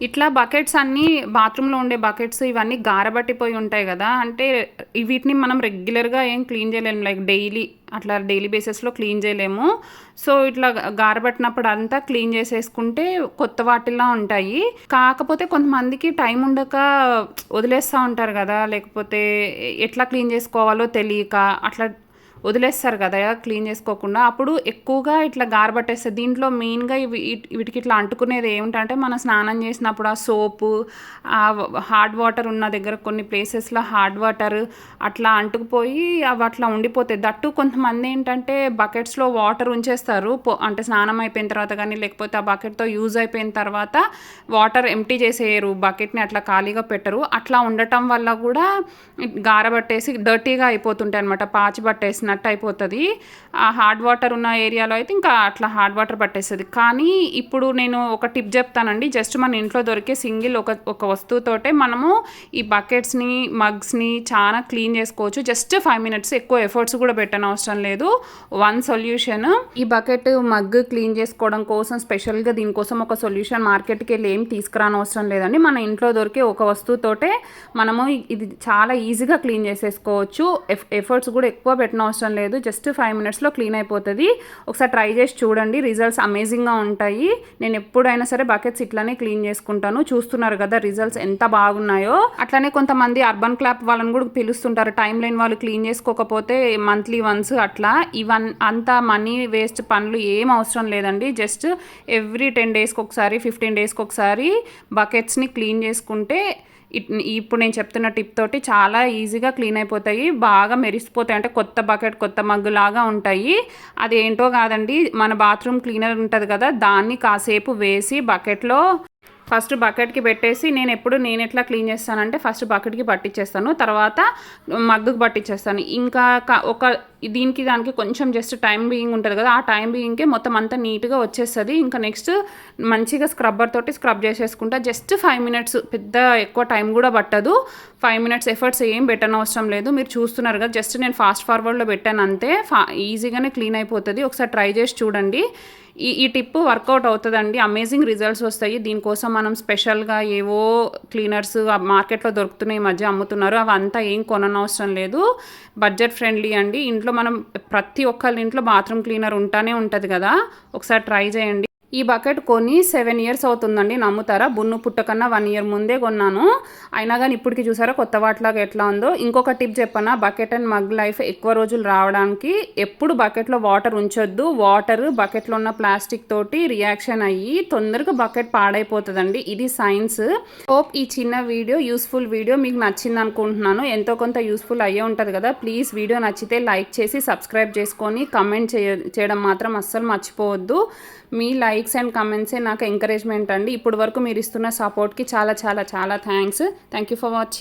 ఇట్లా బకెట్స్ అన్నీ బాత్రూంలో ఉండే బకెట్స్ ఇవన్నీ గారబట్టిపోయి ఉంటాయి కదా, అంటే వీటిని మనం రెగ్యులర్గా ఏం క్లీన్ చేయలేము, లైక్ డైలీ బేసిస్లో క్లీన్ చేయలేము. సో ఇట్లా గారబట్టినప్పుడు అంతా క్లీన్ చేసేసుకుంటే కొత్త వాటిలా ఉంటాయి. కాకపోతే కొంతమందికి టైం ఉండక వదిలేస్తూ ఉంటారు కదా, లేకపోతే ఎట్లా క్లీన్ చేసుకోవాలో తెలియక అట్లా వదిలేస్తారు కదా క్లీన్ చేసుకోకుండా, అప్పుడు ఎక్కువగా ఇట్లా గారబట్టేస్తుంది. దీంట్లో మెయిన్గా వీటికి ఇట్లా అంటుకునేది ఏమిటంటే, మనం స్నానం చేసినప్పుడు ఆ సోపు, ఆ హార్డ్ వాటర్ ఉన్న దగ్గర కొన్ని ప్లేసెస్లో హార్డ్ వాటర్ అట్లా అంటుకుపోయి అవి అట్లా ఉండిపోతాయి. దట్టు కొంతమంది ఏంటంటే బకెట్స్లో వాటర్ ఉంచేస్తారు, అంటే స్నానం అయిపోయిన తర్వాత కానీ, లేకపోతే ఆ బకెట్తో యూజ్ అయిపోయిన తర్వాత వాటర్ ఎంప్టీ చేసేయరు, బకెట్ని అట్లా ఖాళీగా పెట్టరు. అట్లా ఉండటం వల్ల కూడా గారబట్టేసి డర్టీగా అయిపోతుంటాయి అనమాట, పాచి పట్టేసినట్టు అయిపోతుంది. ఆ హార్డ్ వాటర్ ఉన్న ఏరియాలో అయితే ఇంకా అట్లా హార్డ్ వాటర్ పట్టేస్తుంది. కానీ ఇప్పుడు నేను ఒక టిప్ చెప్తానండి. జస్ట్ మన ఇంట్లో దొరికే సింగిల్ ఒక వస్తువుతోటే మనము ఈ బకెట్స్ని, మగ్స్ని చాలా క్లీన్ చేసుకోవచ్చు. జస్ట్ 5 minutes, ఎక్కువ ఎఫర్ట్స్ కూడా పెట్టనవసరం లేదు. One solution. ఈ బకెట్ మగ్ క్లీన్ చేసుకోవడం కోసం స్పెషల్గా దీనికోసం ఒక సొల్యూషన్ మార్కెట్కి వెళ్ళి ఏం తీసుకురానవసరం లేదండి. మన ఇంట్లో దొరికే ఒక వస్తువుతోటే మనము ఇది చాలా ఈజీగా క్లీన్ చేసేసుకోవచ్చు. ఎఫర్ట్స్ కూడా ఎక్కువ పెట్టనవసరం లేదు. జస్ట్ 5 minutesలో క్లీన్ అయిపోతుంది. ఒకసారి ట్రై చేసి చూడండి, రిజల్ట్స్ అమేజింగ్గా ఉంటాయి. నేను ఎప్పుడైనా సరే బకెట్స్ ఇట్లానే క్లీన్ చేసుకుంటాను. చూస్తున్నారు కదా రిజల్ట్స్ ఎంత బాగున్నాయో. అట్లానే కొంతమంది అర్బన్ క్లాప్ వాళ్ళని కూడా పిలుస్తుంటారు, టైం లేని వాళ్ళు క్లీన్ చేసుకోకపోతే మంత్లీ వన్స్ అట్లా. అంత మనీ వేస్ట్ పనులు ఏం అవసరం లేదండి. జస్ట్ ఎవ్రీ 10 daysకి ఒకసారి, 15 daysకి ఒకసారి బకెట్స్ని క్లీన్ చేసుకుంటే ఇప్పుడు నేను చెప్తున్న టిప్ తోటి చాలా ఈజీగా క్లీన్ అయిపోతాయి, బాగా మెరిసిపోతాయి. అంటే కొత్త బకెట్, కొత్త మగ్గు లాగా ఉంటాయి. అది ఏంటో కాదండి, మన బాత్రూమ్ క్లీనర్ ఉంటుంది కదా, దాన్ని కాసేపు వేసి బకెట్లో ఫస్ట్ బకెట్కి పెట్టేసి, నేను ఎట్లా క్లీన్ చేస్తానంటే ఫస్ట్ బకెట్కి పట్టించేస్తాను, తర్వాత మగ్గుకి పట్టించేస్తాను. ఇంకా దానికి కొంచెం జస్ట్ టైం బీయింగ్ ఉంటుంది కదా, ఆ టైం బీయింగ్కే మొత్తం అంతా నీట్గా వచ్చేస్తుంది. ఇంకా నెక్స్ట్ మంచిగా స్క్రబ్బర్ తోటి స్క్రబ్ చేసేసుకుంటా. జస్ట్ 5 minutes, పెద్ద ఎక్కువ టైం కూడా పట్టదు. 5 minutes ఎఫర్ట్స్ ఏం పెట్టనవసరం లేదు. మీరు చూస్తున్నారు కదా, జస్ట్ నేను ఫాస్ట్ ఫార్వర్డ్లో పెట్టాను అంతే, ఈజీగానే క్లీన్ అయిపోతుంది. ఒకసారి ట్రై చేసి చూడండి. ఈ టిప్ వర్కౌట్ అవుతుందండి, అమేజింగ్ రిజల్ట్స్ వస్తాయి. దీనికోసం మనం స్పెషల్గా ఏవో క్లీనర్స్ మార్కెట్లో దొరుకుతున్నాయి, ఈ మధ్య అమ్ముతున్నారు, అవంతా ఏం కొననవసరం లేదు. బడ్జెట్ ఫ్రెండ్లీ అండి. ఇంట్లో మనం ప్రతి ఒక్కరి ఇంట్లో బాత్రూమ్ క్లీనర్ ఉంటానే ఉంటుంది కదా, ఒకసారి ట్రై చేయండి. ఈ బకెట్ కొని 7 years అవుతుందండి, నమ్ముతారా? బున్ను పుట్టకన్నా 1 year ముందే కొన్నాను. అయినా కానీ ఇప్పటికి చూసారా కొత్త వాటిలాగా ఎట్లా ఉందో. ఇంకొక టిప్ చెప్పనా, బకెట్ అండ్ మగ్ లైఫ్ ఎక్కువ రోజులు రావడానికి ఎప్పుడు బకెట్లో వాటర్ ఉంచొద్దు. వాటర్ బకెట్లో ఉన్న ప్లాస్టిక్ తోటి రియాక్షన్ అయ్యి తొందరగా బకెట్ పాడైపోతుందండి, ఇది సైన్స్. హోప్ ఈ చిన్న వీడియో, యూస్ఫుల్ వీడియో మీకు నచ్చింది అనుకుంటున్నాను. ఎంతో కొంత యూస్ఫుల్ అయ్యే ఉంటుంది కదా. ప్లీజ్ వీడియో నచ్చితే లైక్ చేసి సబ్స్క్రైబ్ చేసుకొని కమెంట్ చేయడం మాత్రం అస్సలు మర్చిపోవద్దు. మీ లైక్స్ అండ్ కమెంట్సే నాకు ఎంకరేజ్మెంట్ అండి. ఇప్పుడు వరకు మీరు ఇస్తున్న సపోర్ట్కి చాలా చాలా చాలా thanks. Thank you for watching.